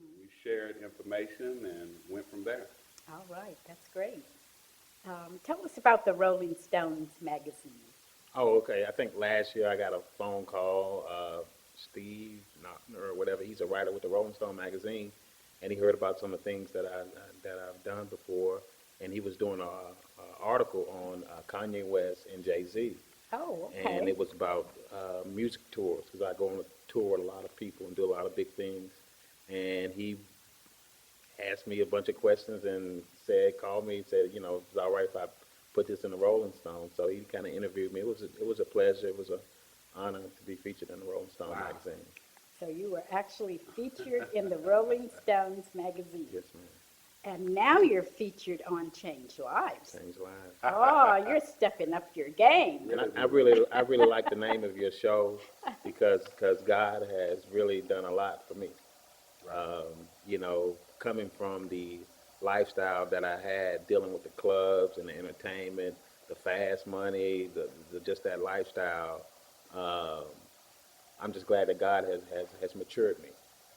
We shared information and went from there. All right, that's great. Tell us about the Rolling Stones magazine. Oh, okay. I think last year I got a phone call. Steve, or whatever, he's a writer with the Rolling Stone magazine, and he heard about some of the things that I've done before, and he was doing a article on Kanye West and Jay Z, Oh, and okay. it was about music tours because I go on a tour with a lot of people and do a lot of big things, and he asked me a bunch of questions and called me and said, it's all right if I put this in the Rolling Stone. So he kind of interviewed me. It was a pleasure. It was an honor to be featured in the Rolling Stone Wow. magazine. So you were actually featured in the Rolling Stones magazine. Yes, ma'am. And now you're featured on Change Lives. Change lives. Oh, you're stepping up your game. And I really like the name of your show because God has really done a lot for me. Coming from the lifestyle that I had, dealing with the clubs and the entertainment, the fast money, the just that lifestyle. Um, I'm just glad that God has matured me.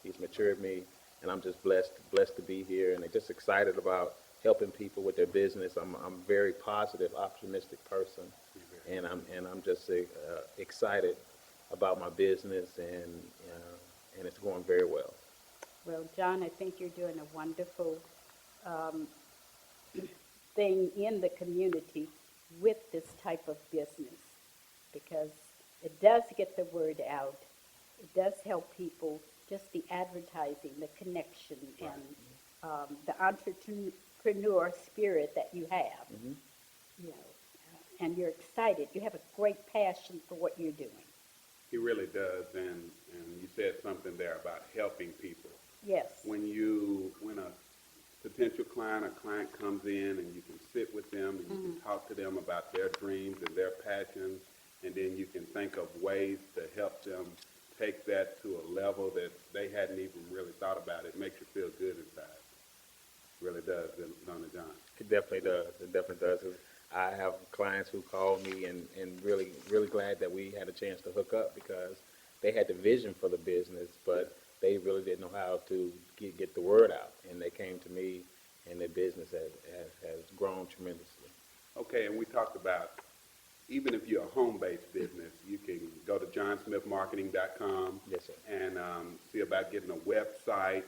He's matured me, and I'm just blessed to be here, and just excited about helping people with their business. I'm a very positive, optimistic person, and I'm just excited about my business, and it's going very well. Well, John, I think you're doing a wonderful um, thing in the community with this type of business because it does get the word out. It does help people, just the advertising, the connection, and the entrepreneur spirit that you have. Hmm. You know, and you're excited. You have a great passion for what you're doing. He really does, and you said something there about helping people. Yes. When a potential client or client comes in and you can sit with them and you can talk to them about their dreams and their passions, and then you can think of ways to help them take that to a level that they hadn't even really thought about. It makes you feel good inside. Really does, don't it, John? It definitely does. It definitely does. I have clients who call me and really, really glad that we had a chance to hook up because they had the vision for the business, but they really didn't know how to get the word out. And they came to me, and their business has grown tremendously. Okay, and we talked about even if you're a home-based business, you can go to johnsmithmarketing.com Yes, sir. and see about getting a website.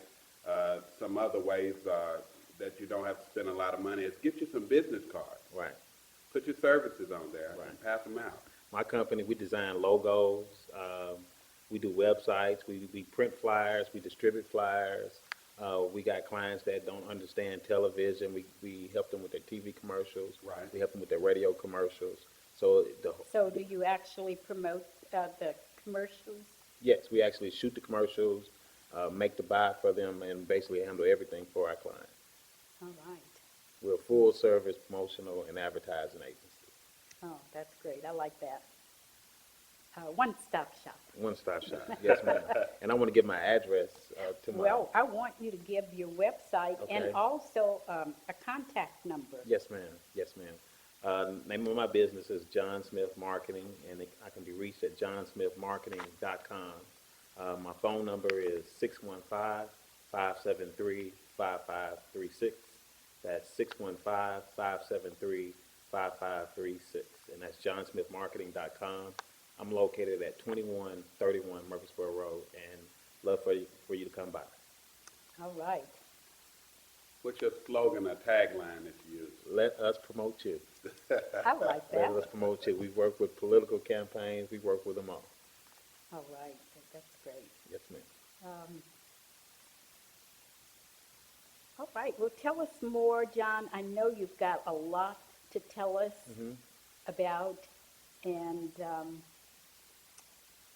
Some other ways that you don't have to spend a lot of money is get you some business cards. Right. Put your services on there Right. and pass them out. My company, we design logos. We do websites. We print flyers. We distribute flyers. We got clients that don't understand television. We help them with their TV commercials. Right. We help them with their radio commercials. So So do you actually promote the commercials? yes, we actually shoot the commercials, make the buy for them, and basically handle everything for our clients. All right. We're a full service promotional and advertising agency. Oh, that's great. I like that. One-stop shop. One stop shop. Yes, ma'am. And I want to give my address to my. Well, I want you to give your website and Okay. also a contact number. Yes, ma'am. Yes, ma'am. Name of my business is John Smith Marketing, and I can be reached at johnsmithmarketing.com. My phone number is 615-573-5536. That's 615-573-5536, and that's johnsmithmarketing.com. I'm located at 2131 Murfreesboro Road, and love for you to come by. All right. What's your slogan or tagline that you use? Let us promote you. I like that. Let us promote you. We work with political campaigns. We work with them all. All right. That's great. Yes, ma'am. All right. Well, tell us more, John. I know you've got a lot to tell us about, and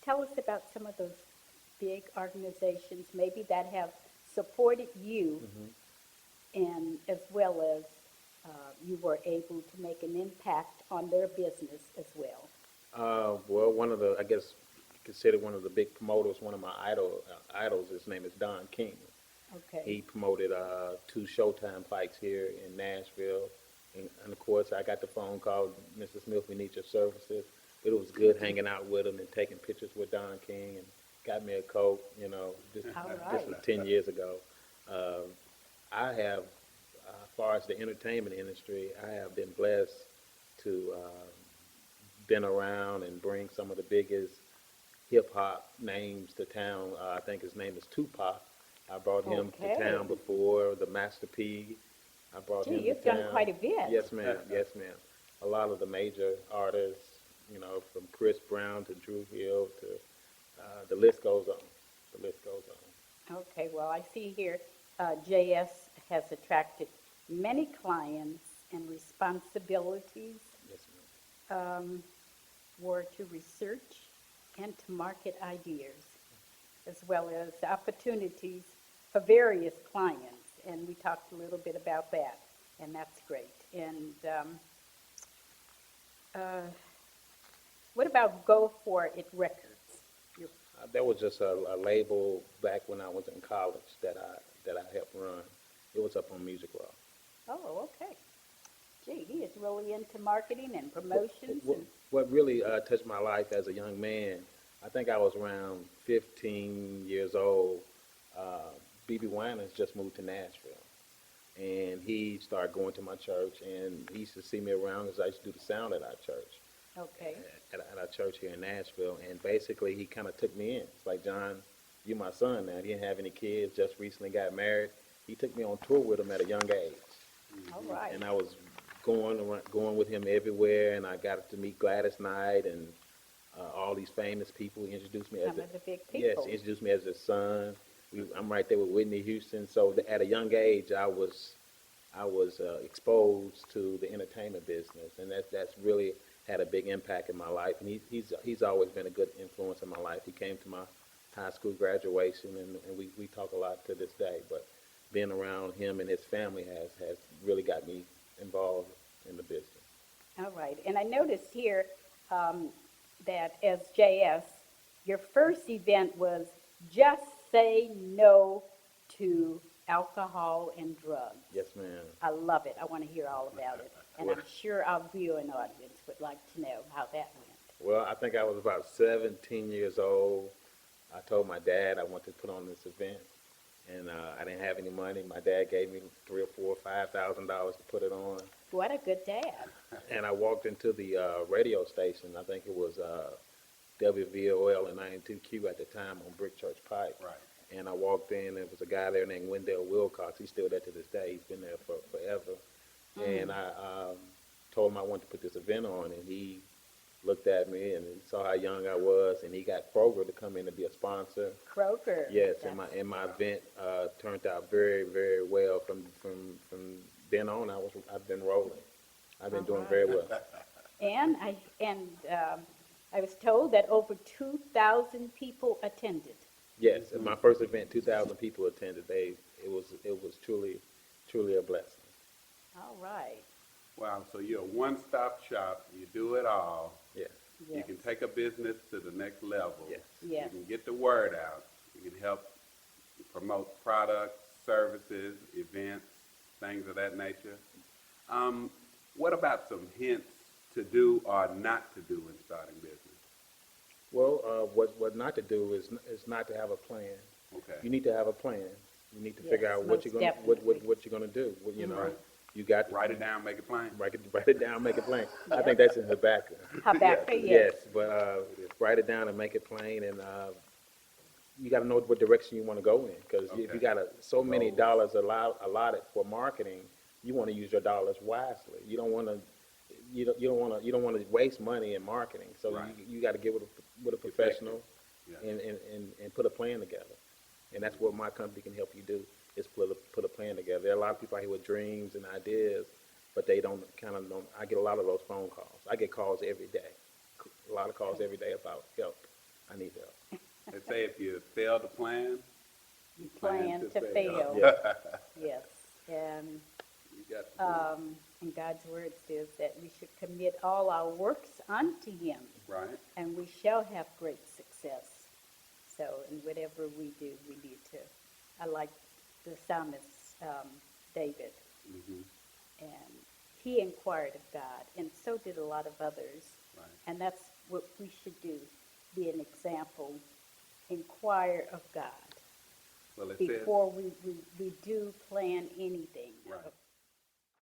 tell us about some of those big organizations maybe that have supported you, and as well as you were able to make an impact on their business as well. Well, I guess, considered one of the big promoters, one of my idols, his name is Don King. Okay. He promoted 2 Showtime fights here in Nashville. And of course, I got the phone call, Mr. Smith, we need your services. It was good hanging out with him and taking pictures with Don King, and got me a coat, All this was right. 10 years ago. Uh, I have, as far as the entertainment industry, I have been blessed to been around and bring some of the biggest hip hop names to town. I think his name is Tupac. I brought him to Okay. town before. The Master P. I brought Gee, him to you've done town. quite a bit. Yes, ma'am. Yes, ma'am. A lot of the major artists, you know, from Chris Brown to Drew Hill to the list goes on. The list goes on. Okay, well, I see here, JS has attracted many clients and responsibilities Yes, ma'am. were to research and to market ideas, as well as opportunities for various clients. And we talked a little bit about that, and that's great. And what about Go For It Records? Your- That was just a label back when I was in college that I helped run. It was up on Music Row. Oh, okay. Gee, he is really into marketing and promotions What, and, what really touched my life as a young man, I think I was around 15 years old. B.B. Winans just moved to Nashville, and he started going to my church, and he used to see me around because I used to do the sound at our church, okay. at our church here in Nashville, and basically he kind of took me in. It's like, John, you my son now. He didn't have any kids, just recently got married. He took me on tour with him at a young age. All right. And I was going with him everywhere, and I got to meet Gladys Knight and all these famous people. He introduced me as Some of the big yes, people. he introduced me as his son. I'm right there with Whitney Houston. So at a young age, I was exposed to the entertainment business, and that's really had a big impact in my life. And he's always been a good influence in my life. He came to my high school graduation, and we talk a lot to this day. But being around him and his family has really got me involved in the business. All right. And I noticed here that as JS, your first event was Just Say No to Alcohol and Drugs. Yes, ma'am. I love it. I want to hear all about it. And I'm sure our viewing audience would like to know how that went. Well, I think I was about 17 years old. I told my dad I wanted to put on this event, and I didn't have any money. My dad gave me $3,000 or $4,000 or $5,000 to put it on. What a good dad. And I walked into the radio station. I think it was WVOL and 92Q at the time on Brick Church Pike. Right. And I walked in, there was a guy there named Wendell Wilcox. He's still there to this day. He's been there for forever. And I told him I wanted to put this event on, and he looked at me and he saw how young I was, and he got Kroger to come in to be a sponsor. Kroger. Yes, That's- and my event turned out very, very well. From then on, I've been rolling. I've been doing very well. And I was told that over 2,000 people attended. Yes, at my first event, 2,000 people attended. It was truly a blessing. All right. Wow, so you're a one-stop shop, you do it all. Yes, You Yes. can take a business to the next level. yes. Yes. You can get the word out. You can help promote products, services, events, things of that nature. What about some hints to do or not to do in starting business? Well, what not to do is not to have a plan. Okay. You need to have a plan. You need to figure Yes, out what most you're gonna definitely. what you're gonna do. Well, you know, Right. you got to Write it down, make it plain. Write it down, make it plain. I think that's in Habakkuk. Habakkuk, yes. Yes, but write it down and make it plain, and you got to know what direction you want to go in. Because if Okay. you got so many Goals. dollars allotted for marketing, you want to use your dollars wisely. You don't want to. You don't want to waste money in marketing. So Right. you got to get with a professional Yeah. and put a plan together. And that's what my company can help you do, is put a plan together. There are a lot of people out here with dreams and ideas, but they don't. I get a lot of those phone calls. I get calls every day, a lot of calls every day about help. I need help. They say if you fail to plan, You plan to fail. Yeah. Yes. And you got to do and God's word says that we should commit all our works unto him, it, right? and we shall have great success. So in whatever we do, we need to. I like the psalmist David, Mm-hmm. and he inquired of God, and so did a lot of others. Right. And that's what we should do, be an example, inquire of God. Well, it says, before we do plan anything. right,